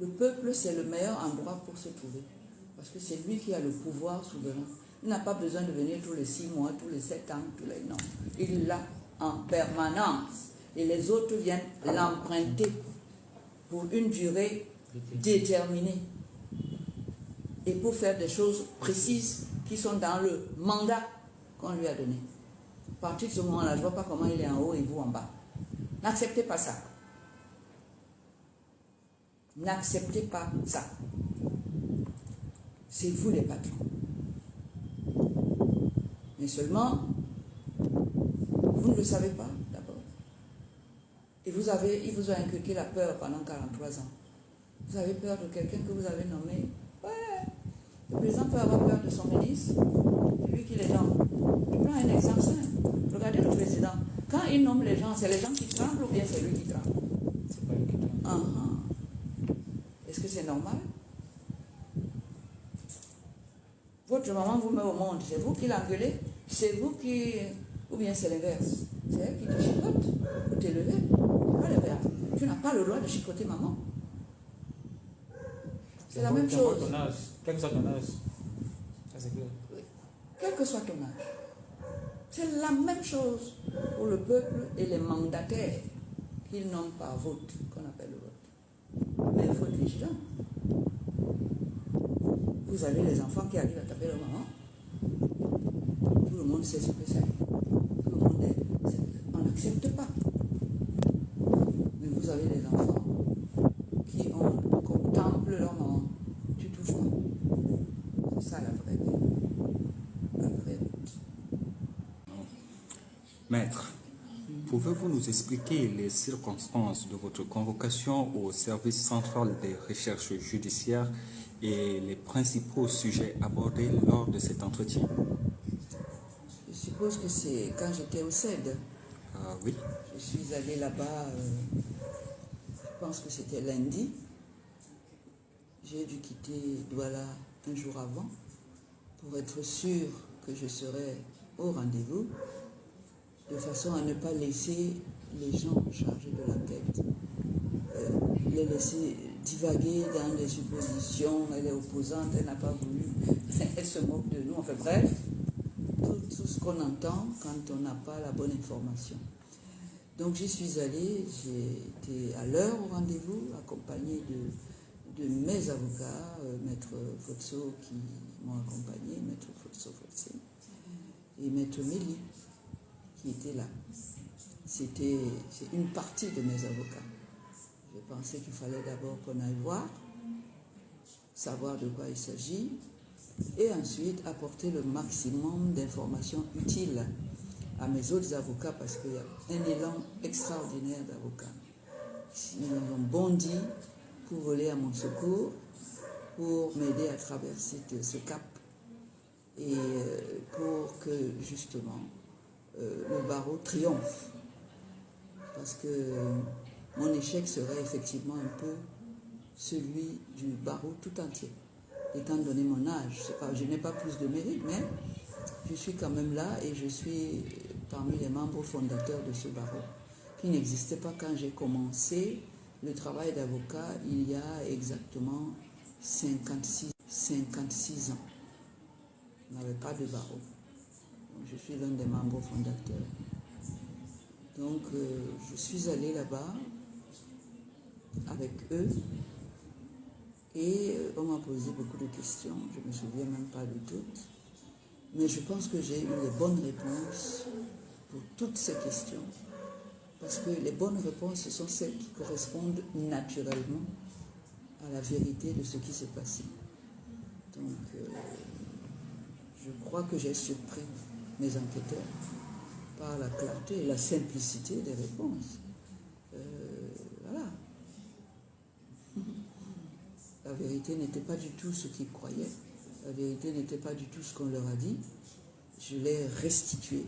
Le peuple, c'est le meilleur endroit pour se trouver. Parce que c'est lui qui a le pouvoir souverain. Il n'a pas besoin de venir tous les 6 mois, tous les 7 ans, tous les... Non. Il l'a en permanence. Et les autres viennent l'emprunter pour une durée déterminée. Et pour faire des choses précises qui sont dans le mandat qu'on lui a donné. À partir de ce moment-là, je ne vois pas comment il est en haut et vous en bas. N'acceptez pas ça. N'acceptez pas ça. C'est vous les patrons. Mais seulement, vous ne le savez pas d'abord. Et il vous a inculqué la peur pendant 43 ans. Vous avez peur de quelqu'un que vous avez nommé. Ouais. Le président peut avoir peur de son ministre. C'est lui qui les nomme. Je prends un exemple simple. Regardez le président. Quand il nomme les gens, c'est les gens qui tremblent ou bien c'est lui qui tremble? C'est pas lui qui tremble. Est-ce que c'est normal? Votre maman vous met au monde, c'est vous qui l'engueulez? C'est vous qui... Ou bien c'est l'inverse? C'est elle qui te chicote pour t'élever? Pas l'inverse. Tu n'as pas le droit de chicoter maman. C'est la même chose. Quel que soit ton âge. Ça c'est clair. Oui. Quel que soit ton âge. C'est la même chose pour le peuple et les mandataires qu'ils nomment par vote, qu'on appelle le vote. Mais il faut être vigilant. Vous avez les enfants qui arrivent à taper leur maman. Tout le monde sait ce que c'est. Tout le monde est... On n'accepte pas. Mais vous avez les enfants qui contemplent leur maman. Tu touches pas. C'est ça la vraie vie. La vraie route. Maître, pouvez-vous nous expliquer les circonstances de votre convocation au service central des recherches judiciaires et les principaux sujets abordés lors de cet entretien? Je suppose que c'est quand j'étais au CED. Ah oui. Je suis allée là-bas, je pense que c'était lundi. J'ai dû quitter Douala un jour avant pour être sûr que je serais au rendez-vous, de façon à ne pas laisser les gens chargés de l'enquête, les laisser divaguer dans des suppositions. Elle est opposante, elle n'a pas voulu, elle se moque de nous. Enfin bref, tout ce qu'on entend quand on n'a pas la bonne information. Donc j'y suis allée, j'ai été à l'heure au rendez-vous, accompagnée de mes avocats, Maître Fotso qui m'ont accompagné, Maître Fotso et Maître Méli qui était là. C'est une partie de mes avocats. Je pensais qu'il fallait d'abord qu'on aille voir, savoir de quoi il s'agit, et ensuite apporter le maximum d'informations utiles à mes autres avocats, parce qu'il y a un élan extraordinaire d'avocats. Ils ont bondi pour voler à mon secours, pour m'aider à traverser ce cap, et pour que justement le barreau triomphe. Parce que mon échec serait effectivement un peu celui du barreau tout entier. Étant donné mon âge, je n'ai pas plus de mérite, mais je suis quand même là et je suis parmi les membres fondateurs de ce barreau, qui n'existait pas quand j'ai commencé le travail d'avocat il y a exactement 56 ans. On n'avait pas de barreau. Donc, je suis l'un des membres fondateurs. Donc, je suis allée là-bas avec eux et on m'a posé beaucoup de questions. Je ne me souviens même pas de toutes. Mais je pense que j'ai eu les bonnes réponses pour toutes ces questions. Parce que les bonnes réponses, ce sont celles qui correspondent naturellement à la vérité de ce qui s'est passé. Donc, je crois que j'ai surpris mes enquêteurs par la clarté et la simplicité des réponses. Voilà. La vérité n'était pas du tout ce qu'ils croyaient. La vérité n'était pas du tout ce qu'on leur a dit. Je l'ai restituée.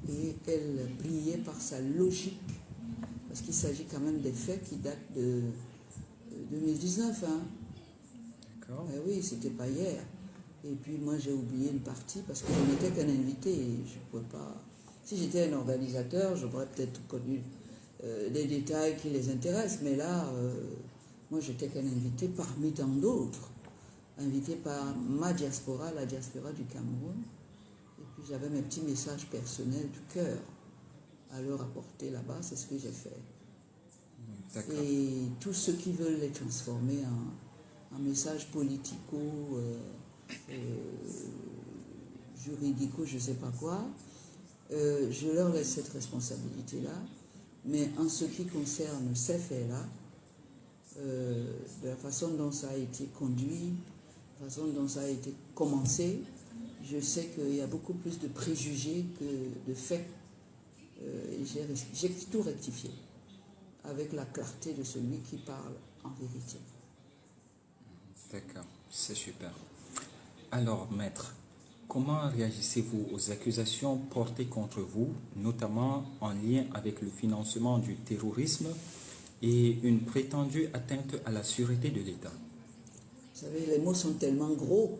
Et elle brillait par sa logique. Parce qu'il s'agit quand même des faits qui datent de 2019. Hein. D'accord. Oui, c'était pas hier. Et puis moi j'ai oublié une partie parce que je n'étais qu'un invité et je ne pouvais pas... Si j'étais un organisateur, j'aurais peut-être connu des détails qui les intéressent, mais là, Moi, j'étais qu'un invité parmi tant d'autres, invité par ma diaspora, la diaspora du Cameroun. Et puis j'avais mes petits messages personnels du cœur à leur apporter là-bas, c'est ce que j'ai fait. Et tous ceux qui veulent les transformer en messages politico, juridico, je ne sais pas quoi, je leur laisse cette responsabilité-là. Mais en ce qui concerne ces faits-là, de la façon dont ça a été conduit, de la façon dont ça a été commencé, je sais qu'il y a beaucoup plus de préjugés que de faits. Et j'ai tout rectifié avec la clarté de celui qui parle en vérité. D'accord, c'est super. Alors, maître, comment réagissez-vous aux accusations portées contre vous, notamment en lien avec le financement du terrorisme et une prétendue atteinte à la sûreté de l'État? Vous savez, les mots sont tellement gros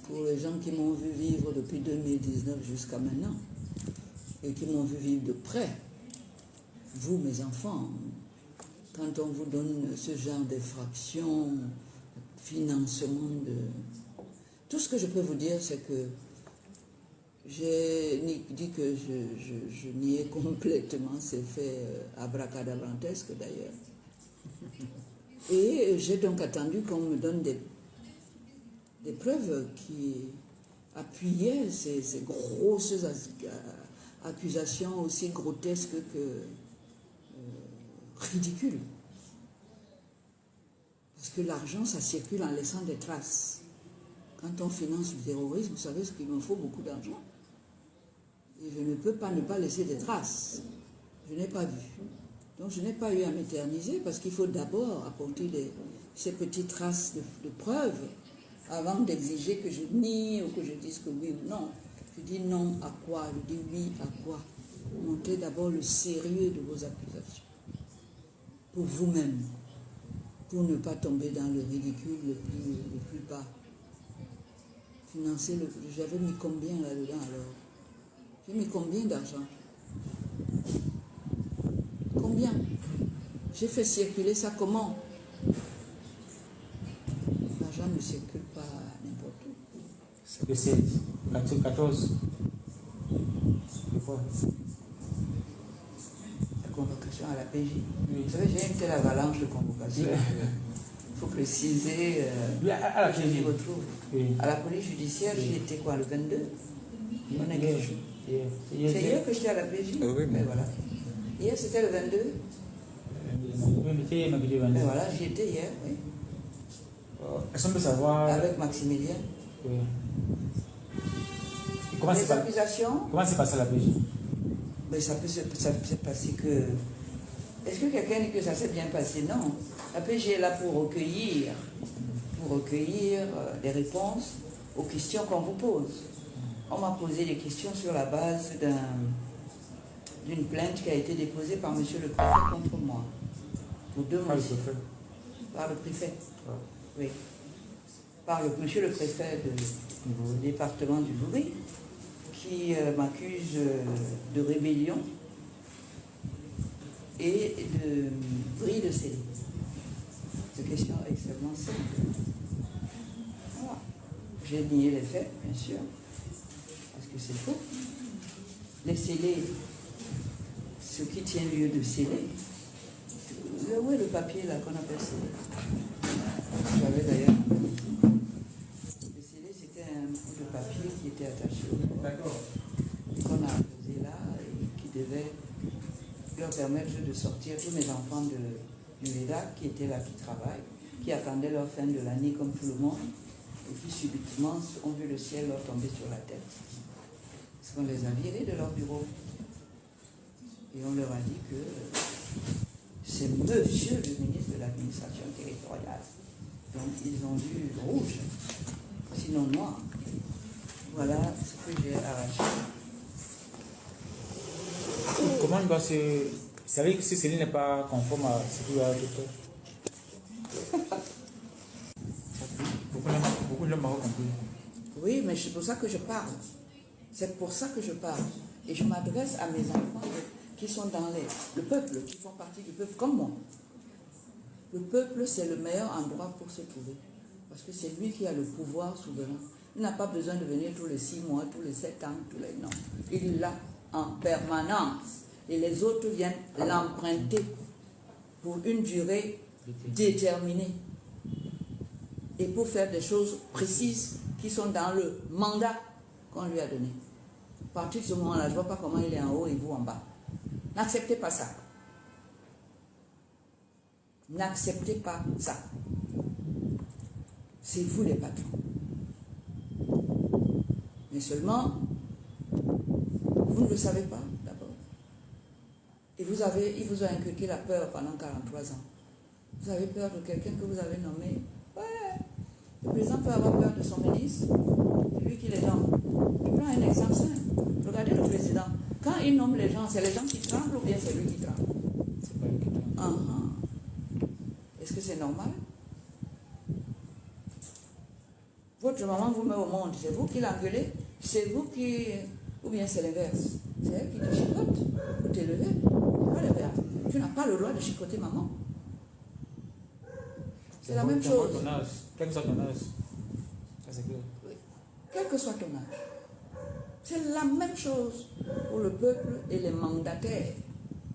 pour les gens qui m'ont vu vivre depuis 2019 jusqu'à maintenant et qui m'ont vu vivre de près. Vous, mes enfants, quand on vous donne ce genre d'effraction, financement de... Tout ce que je peux vous dire, c'est que j'ai dit que je niais complètement ces faits abracadabrantesques d'ailleurs. Et j'ai donc attendu qu'on me donne des preuves qui appuyaient ces grosses accusations aussi grotesques que ridicules. Parce que l'argent, ça circule en laissant des traces. Quand on finance le terrorisme, vous savez ce qu'il me faut beaucoup d'argent. Et je ne peux pas ne pas laisser des traces. Je n'ai pas vu. Donc je n'ai pas eu à m'éterniser parce qu'il faut d'abord apporter ces petites traces de preuves avant d'exiger que je nie ou que je dise que oui ou non. Je dis non à quoi? Je dis oui à quoi? Montrez d'abord le sérieux de vos accusations. Pour vous-même. Pour ne pas tomber dans le ridicule le plus bas. Financer j'avais mis combien là-dedans alors? J'ai mis combien d'argent? Combien? J'ai fait circuler ça comment? L'argent ne circule pas n'importe où. Le 16, 14. C'est quoi? La convocation à la PJ. Oui. Vous savez, j'ai une telle avalanche de convocations. Il faut préciser. À la je PJ. m'y retrouve. Oui. À la police judiciaire, Oui. j'y étais quoi, le 22? On est Hier. quel jour? C'est Hier. hier que j'étais à la PJ? Oui, Mais voilà. Hier, c'était le 22? Mais voilà, j'y étais hier, oui. Est-ce qu'on peut savoir. Avec Maximilien. Oui. Et comment Les c'est accusations, passé à la PJ? mais ça peut se passer que... Est-ce que quelqu'un dit que ça s'est bien passé? Non. La PJ est là pour recueillir des réponses aux questions qu'on vous pose. On m'a posé des questions sur la base d'une plainte qui a été déposée par monsieur le préfet contre moi. Pour 2 mois. Par le préfet. Oui. Par monsieur le préfet du département du Louri, qui m'accuse de rébellion et de bris de scellé. C'est une question extrêmement simple. Voilà. J'ai nié les faits, bien sûr, parce que c'est faux. Les scellés, ce qui tient lieu de scellé, où est le papier là qu'on appelle scellé? J'avais d'ailleurs. Le scellé, c'était un bout de papier qui était attaché au corps. D'accord. Qu'on a posé là et qui devait leur permettre de sortir tous mes enfants du LEDAC qui étaient là, qui travaillent, qui attendaient leur fin de l'année comme tout le monde, et qui subitement ont vu le ciel leur tomber sur la tête. Parce qu'on les a virés de leur bureau. Et on leur a dit que c'est monsieur le ministre de l'administration territoriale. Donc ils ont vu rouge, sinon noir. Voilà ce que j'ai arraché. Comment il va se. C'est vrai que si ce n'est pas conforme à ce qu'il va faire. Beaucoup de gens m'ont compris. Oui, mais c'est pour ça que je parle. C'est pour ça que je parle. Et je m'adresse à mes enfants qui sont dans le peuple, qui font partie du peuple comme moi. Le peuple, c'est le meilleur endroit pour se trouver. Parce que c'est lui qui a le pouvoir souverain. Il n'a pas besoin de venir tous les 6 mois, tous les 7 ans, tous les non. Il l'a en permanence. Et les autres viennent l'emprunter pour une durée déterminée. Et pour faire des choses précises qui sont dans le mandat qu'on lui a donné. À partir de ce moment-là, je ne vois pas comment il est en haut et vous en bas. N'acceptez pas ça. N'acceptez pas ça. C'est vous les patrons. Mais seulement, vous ne le savez pas d'abord. Et il vous a inculqué la peur pendant 43 ans. Vous avez peur de quelqu'un que vous avez nommé. Ouais. Le président peut avoir peur de son ministre. C'est lui qui les nomme. Je prends un exemple simple. Regardez le président. Quand il nomme les gens, c'est les gens qui tremblent ou bien c'est lui qui tremble? C'est pas lui qui tremble. Est-ce que c'est normal? Votre maman vous met au monde, c'est vous qui l'engueulez, c'est vous qui... Ou bien c'est l'inverse. C'est elle qui te chicote pour t'élever. Pas l'inverse. Tu n'as pas le droit de chicoter maman. C'est la même chose. Quel que soit ton âge. Ça c'est clair. Oui. Quel que soit ton âge. C'est la même chose pour le peuple et les mandataires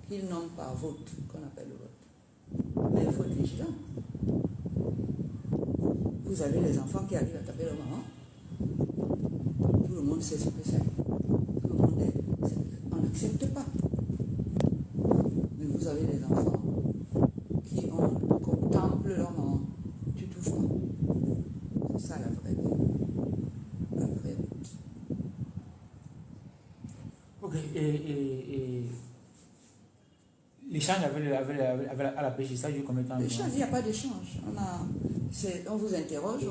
qu'ils nomment par vote, qu'on appelle le vote. Mais il faut être vigilant. Vous avez les enfants qui arrivent à taper leur maman. Tout le monde sait ce que c'est. Tout le monde est... On n'accepte pas. Mais vous avez les enfants qui contemplent leur maman. Tu touches pas. C'est ça la vraie vie. La vraie route. Ok, et l'échange à la PJ, ça dure combien de temps? L'échange, il n'y a pas d'échange. On vous interroge.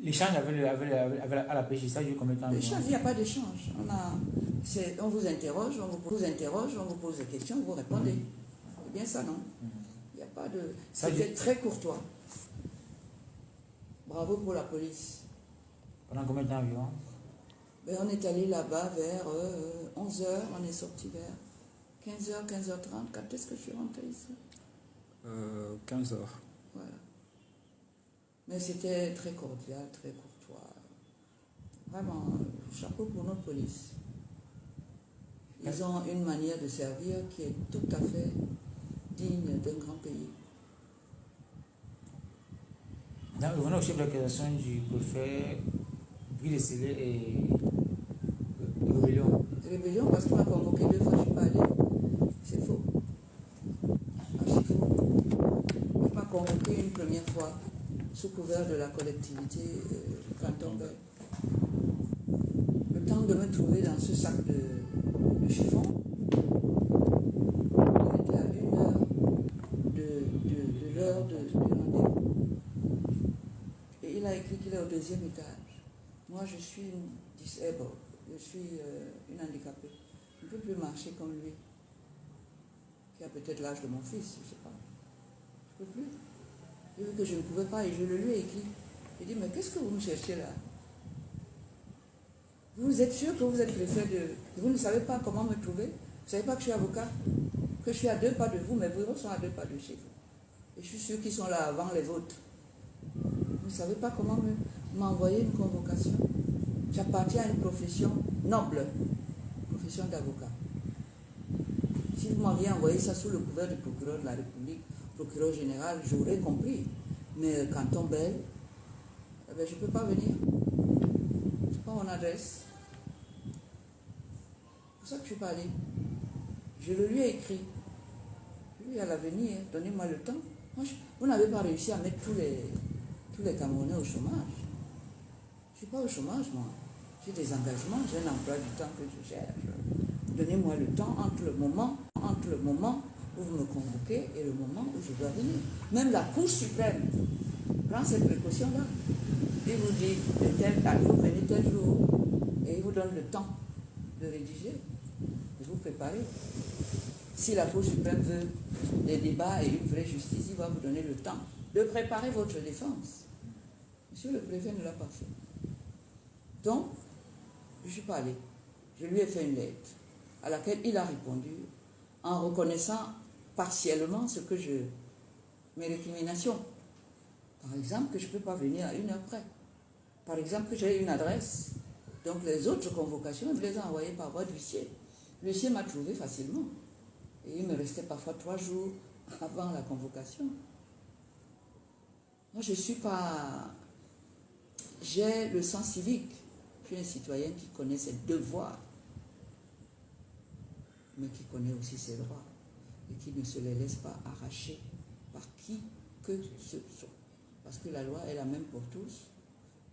L'échange à la PJ, ça dure combien de temps? L'échange, il n'y a pas d'échange. On vous interroge, on vous pose des questions, vous répondez. C'est bien ça, non? Il n'y a pas de... C'était très courtois. Bravo pour la police. Pendant combien de temps environ? On est allé là-bas vers 11h, on est sorti vers 15h, 15h30. Quand est-ce que je suis rentrée ici? 15h. Voilà. Mais c'était très cordial, très courtois. Vraiment, chapeau pour notre police. Ils ont une manière de servir qui est tout à fait digne d'un grand pays. Revenons au chef d'accusation du préfet, Guy Descellé et Rébellion. Rébellion parce qu'il m'a convoqué 2 fois, je ne suis pas allée. C'est faux. Archi faux. Il m'a convoqué une première fois sous couvert de la collectivité canton Bel. Le temps de me trouver dans ce sac de chiffon, il était à 1 heure de l'heure du rendez-vous. Et il a écrit qu'il est au 2e étage. Moi, je suis une disabled, je suis une handicapée. Je ne peux plus marcher comme lui, qui a peut-être l'âge de mon fils, je ne sais pas. Je ne peux plus. J'ai vu que je ne pouvais pas et je le lui ai écrit. Il dit, mais qu'est-ce que vous me cherchez là? Vous êtes sûr que vous êtes préfet de... Vous ne savez pas comment me trouver? Vous ne savez pas que je suis avocat? Que je suis à 2 pas de vous, mes bureaux sont à 2 pas de chez vous. Et je suis sûr qu'ils sont là avant les vôtres. Vous ne savez pas comment m'envoyer une convocation? J'appartiens à une profession noble, profession d'avocat. Si vous m'aviez envoyé ça sous le couvert du procureur de la République, procureur général, j'aurais compris. Mais canton Bel, je ne peux pas venir. Ce n'est pas mon adresse. C'est pour ça que je ne suis pas allée. Je le lui ai écrit. Lui, à l'avenir, donnez-moi le temps. Moi, vous n'avez pas réussi à mettre tous les Camerounais au chômage. Je ne suis pas au chômage, moi. J'ai des engagements, j'ai un emploi du temps que je cherche. Donnez-moi le temps entre le moment où vous me convoquez et le moment où je dois venir. Même la Cour suprême prend cette précaution-là. Il vous dit, de telle date, vous venez tel jour. Et il vous donne le temps de rédiger, de vous préparer. Si la Cour suprême veut des débats et une vraie justice, il va vous donner le temps de préparer votre défense. Monsieur le préfet ne l'a pas fait. Donc, je ne suis pas allée. Je lui ai fait une lettre à laquelle il a répondu en reconnaissant partiellement mes récriminations. Par exemple, que je ne peux pas venir à 1 heure près. Par exemple, que j'ai une adresse. Donc les autres convocations, je les ai envoyées par voie d'huissier. L'huissier m'a trouvé facilement. Et il me restait parfois 3 jours avant la convocation. Moi, je ne suis pas... J'ai le sens civique. Je suis un citoyen qui connaît ses devoirs, mais qui connaît aussi ses droits et qui ne se les laisse pas arracher par qui que ce soit. Parce que la loi est la même pour tous.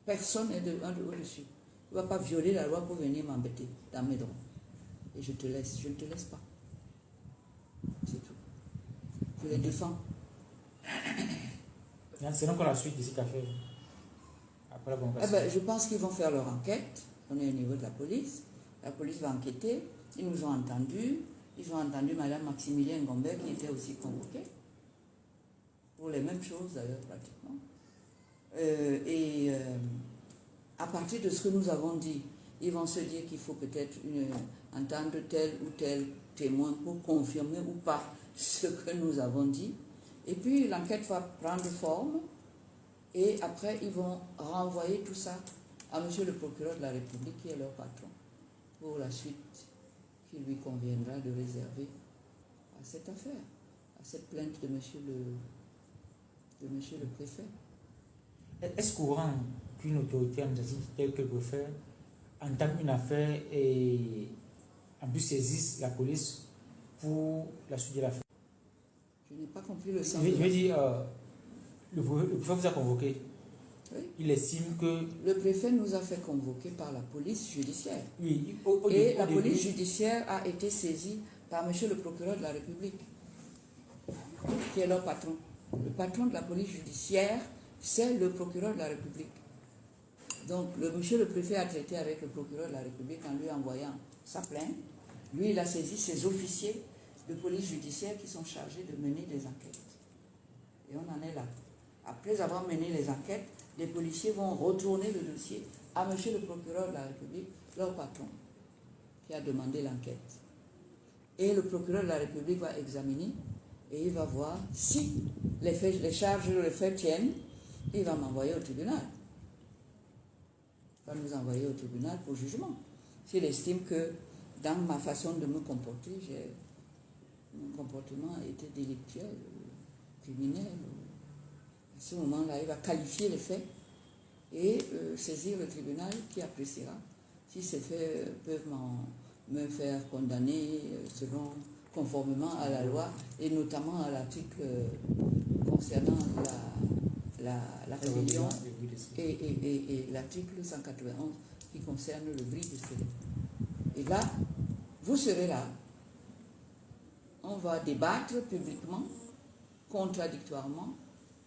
Personne n'est au-dessus. Tu ne vas pas violer la loi pour venir m'embêter dans mes droits. Et je ne te laisse pas. C'est tout. Je les défends. C'est donc la suite de cette affaire. Après la convocation. Je pense qu'ils vont faire leur enquête. On est au niveau de la police. La police va enquêter. Ils nous ont entendus. Ils ont entendu Mme Maximilien Gombert qui était aussi convoquée. Pour les mêmes choses d'ailleurs pratiquement. À partir de ce que nous avons dit, ils vont se dire qu'il faut peut-être entendre tel ou tel témoin pour confirmer ou pas ce que nous avons dit. Et puis l'enquête va prendre forme et après ils vont renvoyer tout ça à monsieur le procureur de la République qui est leur patron pour la suite qui lui conviendra de réserver à cette affaire, à cette plainte de monsieur le préfet. Est-ce courant qu'une autorité administrative telle que le préfet entame une affaire et en plus saisisse la police pour la suite de l'affaire? Je n'ai pas compris le sens. Je veux dire, le préfet vous a convoqué. Oui. Il estime que... Le préfet nous a fait convoquer par la police judiciaire. Oui, la police judiciaire a été saisie par monsieur le procureur de la République, qui est leur patron. Le patron de la police judiciaire, c'est le procureur de la République. Donc, monsieur le préfet a traité avec le procureur de la République en lui envoyant sa plainte. Lui, il a saisi ses officiers de police judiciaire qui sont chargés de mener des enquêtes. Et on en est là. Après avoir mené les enquêtes, les policiers vont retourner le dossier à monsieur le procureur de la République, leur patron, qui a demandé l'enquête. Et le procureur de la République va examiner et il va voir si les charges, les faits tiennent, il va m'envoyer au tribunal. Il va nous envoyer au tribunal pour jugement. S'il estime que dans ma façon de me comporter, mon comportement a été délictuel, criminel. À ce moment-là, il va qualifier les faits et saisir le tribunal qui appréciera si ces faits peuvent me faire condamner conformément à la loi et notamment à l'article concernant la rébellion et l'article 191 qui concerne le bris de scellé. Et là, vous serez là. On va débattre publiquement, contradictoirement,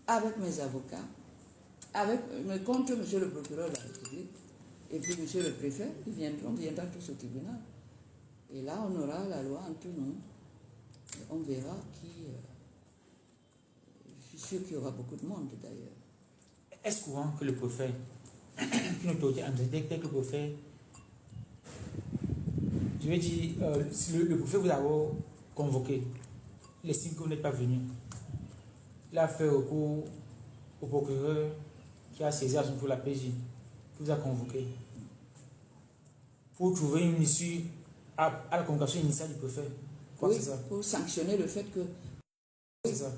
avec mes avocats, contre monsieur le procureur de la République, et puis monsieur le préfet, on viendra tous au tribunal. Et là, on aura la loi entre nous. On verra qui... je suis sûr qu'il y aura beaucoup de monde d'ailleurs. Est-ce courant que le préfet, qu'une autorité administrative tel que le préfet, je veux dire, si le préfet vous a convoqué, il estime que vous n'êtes pas venu. Il a fait recours au procureur qui a saisi à son tour la PJ, qui vous a convoqué. Pour trouver une issue à la convocation initiale du préfet. Oui, c'est ça. Pour sanctionner le fait que...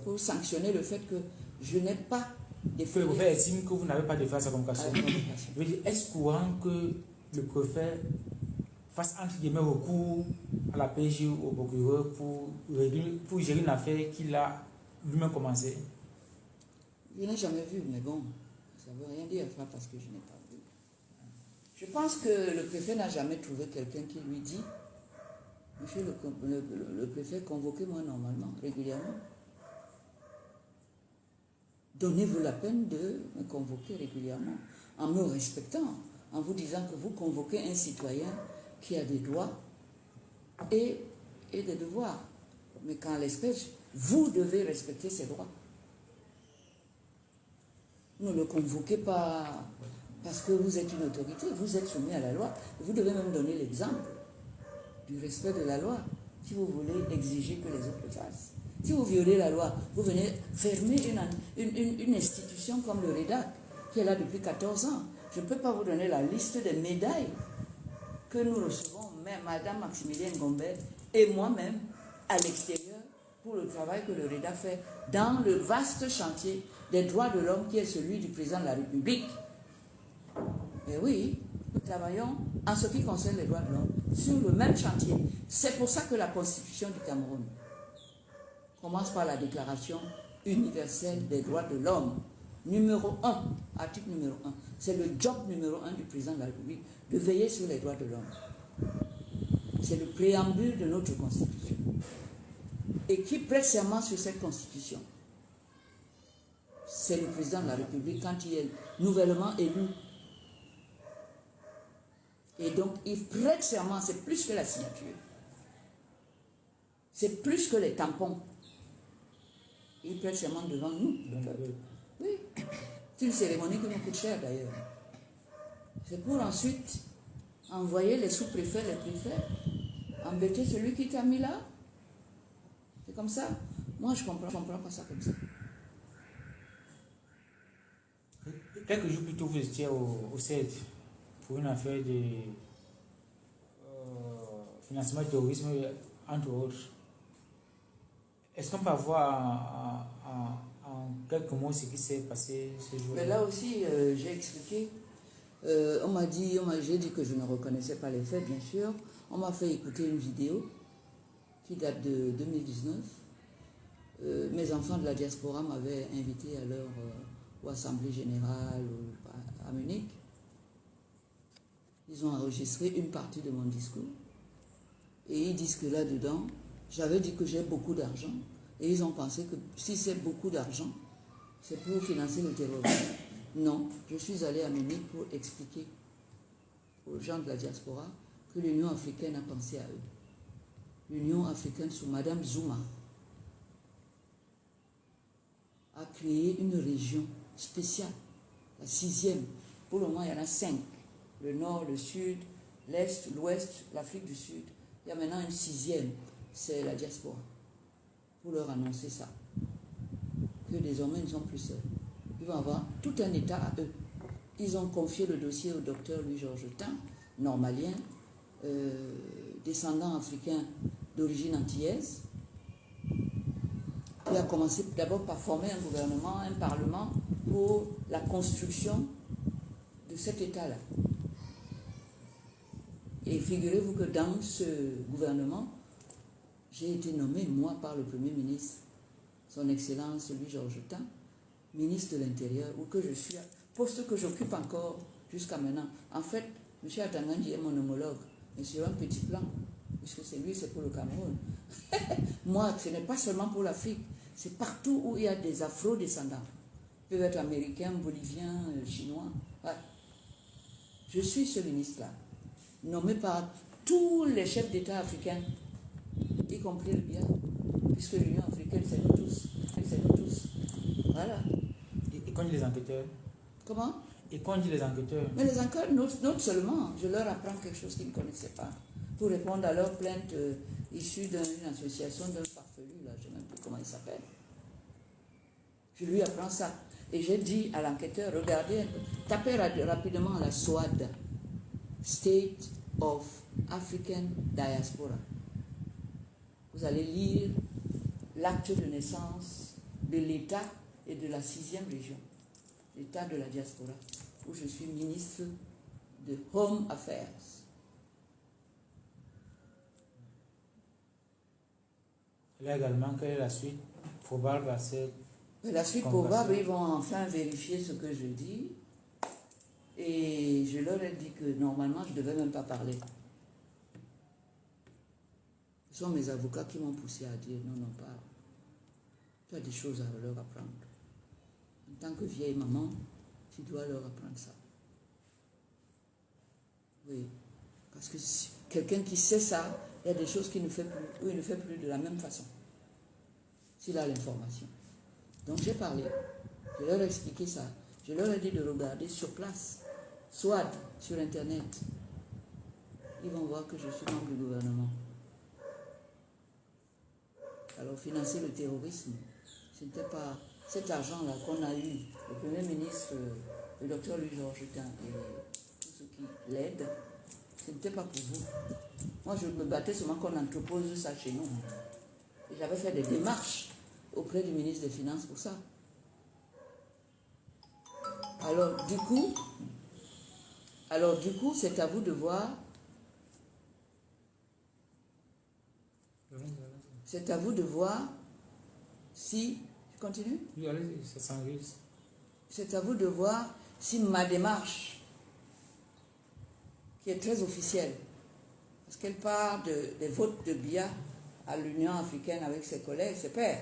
Pour sanctionner le fait que je n'ai pas déféré. Le préfet estime que vous n'avez pas déféré à sa convocation. Je veux dire, est-ce courant que le préfet fasse entre guillemets recours à la PJ ou au procureur pour gérer une affaire qu'il a lui-même commencé? Je n'ai jamais vu, mais bon, ça ne veut rien dire, pas parce que je n'ai pas vu. Je pense que le préfet n'a jamais trouvé quelqu'un qui lui dit: monsieur le préfet, convoquez-moi normalement, régulièrement. Donnez-vous la peine de me convoquer régulièrement, en me respectant, en vous disant que vous convoquez un citoyen qui a des droits et des devoirs. Mais qu'en l'espèce, vous devez respecter ses droits. Ne le convoquez pas parce que vous êtes une autorité, vous êtes soumis à la loi. Vous devez même donner l'exemple du respect de la loi, si vous voulez exiger que les autres le fassent. Si vous violez la loi, vous venez fermer une institution comme le REDAC, qui est là depuis 14 ans. Je ne peux pas vous donner la liste des médailles que nous recevons, même Madame Maximilienne Gombert et moi-même, à l'extérieur, pour le travail que le REDAC fait dans le vaste chantier des droits de l'homme qui est celui du président de la République. Et oui, nous travaillons en ce qui concerne les droits de l'homme sur le même chantier. C'est pour ça que la Constitution du Cameroun commence par la Déclaration universelle des droits de l'homme. Numéro 1, article numéro 1. C'est le job numéro 1 du président de la République, de veiller sur les droits de l'homme. C'est le préambule de notre Constitution. Et qui prête serment sur cette Constitution? C'est le président de la République quand il est nouvellement élu. Et donc, il prête serment, c'est plus que la signature. C'est plus que les tampons. Il prête serment devant nous. Oui. C'est une cérémonie qui nous coûte cher d'ailleurs. C'est pour ensuite envoyer les sous-préfets, les préfets, embêter celui qui t'a mis là. C'est comme ça. Moi, je comprends pas ça comme ça. Quelques jours plus tôt, vous étiez au CED pour une affaire de financement du terrorisme, entre autres. Est-ce qu'on peut voir en quelques mots ce qui s'est passé ce jour-là? Mais là aussi, j'ai expliqué. J'ai dit que je ne reconnaissais pas les faits, bien sûr. On m'a fait écouter une vidéo qui date de 2019. Mes enfants de la diaspora m'avaient invité à leur assemblée générale à Munich. Ils ont enregistré une partie de mon discours. Et ils disent que là-dedans, j'avais dit que j'ai beaucoup d'argent. Et ils ont pensé que si c'est beaucoup d'argent, c'est pour financer le terrorisme. Non, je suis allé à Munich pour expliquer aux gens de la diaspora que l'Union africaine a pensé à eux. L'Union africaine sous Madame Zuma a créé une région spéciale, la 6e. Pour le moment, il y en a 5. Le nord, le sud, l'est, l'ouest, l'Afrique du Sud. Il y a maintenant une 6e, c'est la diaspora. Pour leur annoncer ça. Que désormais, ils ne sont plus seuls. Ils vont avoir tout un État à eux. Ils ont confié le dossier au docteur Louis-Georges Tin, normalien, descendant africain d'origine antillaise, qui a commencé d'abord par former un gouvernement, un parlement pour la construction de cet État-là. Et figurez-vous que dans ce gouvernement, j'ai été nommé, moi, par le Premier ministre, son Excellence Louis-Georges Tin, ministre de l'Intérieur, ou que je suis, poste que j'occupe encore jusqu'à maintenant. En fait, M. Atangandi est mon homologue, mais sur un petit plan, puisque c'est lui, c'est pour le Cameroun. Moi, ce n'est pas seulement pour l'Afrique, c'est partout où il y a des afro-descendants. Ils peuvent être américains, boliviens, chinois. Ouais. Je suis ce ministre-là, nommé par tous les chefs d'État africains, y compris le bien, puisque l'Union africaine, c'est nous tous. C'est nous tous. Voilà. Et quand dit les enquêteurs? Comment? Et quand dit les enquêteurs? Mais les enquêteurs notent seulement. Je leur apprends quelque chose qu'ils ne connaissaient pas. Pour répondre à leurs plaintes issues d'une association d'un farfelu, là, je ne sais même plus comment il s'appelle. Je lui apprends ça. Et j'ai dit à l'enquêteur, regardez, tapez rapidement la SOAD, State of African Diaspora. Vous allez lire l'acte de naissance de l'État et de la 6e région, l'État de la diaspora, où je suis ministre de Home Affairs. Là également, quelle est la suite probable à cette La suite probable, ils vont enfin vérifier ce que je dis. Et je leur ai dit que normalement, je ne devais même pas parler. Ce sont mes avocats qui m'ont poussé à dire non, non, pas. Tu as des choses à leur apprendre. En tant que vieille maman, tu dois leur apprendre ça. Oui. Parce que quelqu'un qui sait ça, il y a des choses qu'il ne fait plus, ou il ne fait plus de la même façon. S'il a l'information. Donc j'ai parlé. Je leur ai expliqué ça. Je leur ai dit de regarder sur place, soit sur Internet. Ils vont voir que je suis membre du gouvernement. Alors, financer le terrorisme, ce n'était pas cet argent-là qu'on a eu, le Premier ministre, le docteur Louis-Georges et tous ceux qui l'aident, ce n'était pas pour vous. Moi, je me battais seulement qu'on entrepose ça chez nous. Et j'avais fait des démarches auprès du ministre des Finances pour ça. Alors, du coup, c'est à vous de voir. C'est à vous de voir si... Je continue? Oui, allez, ça s'enregistre. C'est à vous de voir si ma démarche, qui est très officielle, parce qu'elle part des votes de Biya à l'Union africaine avec ses collègues, ses pairs,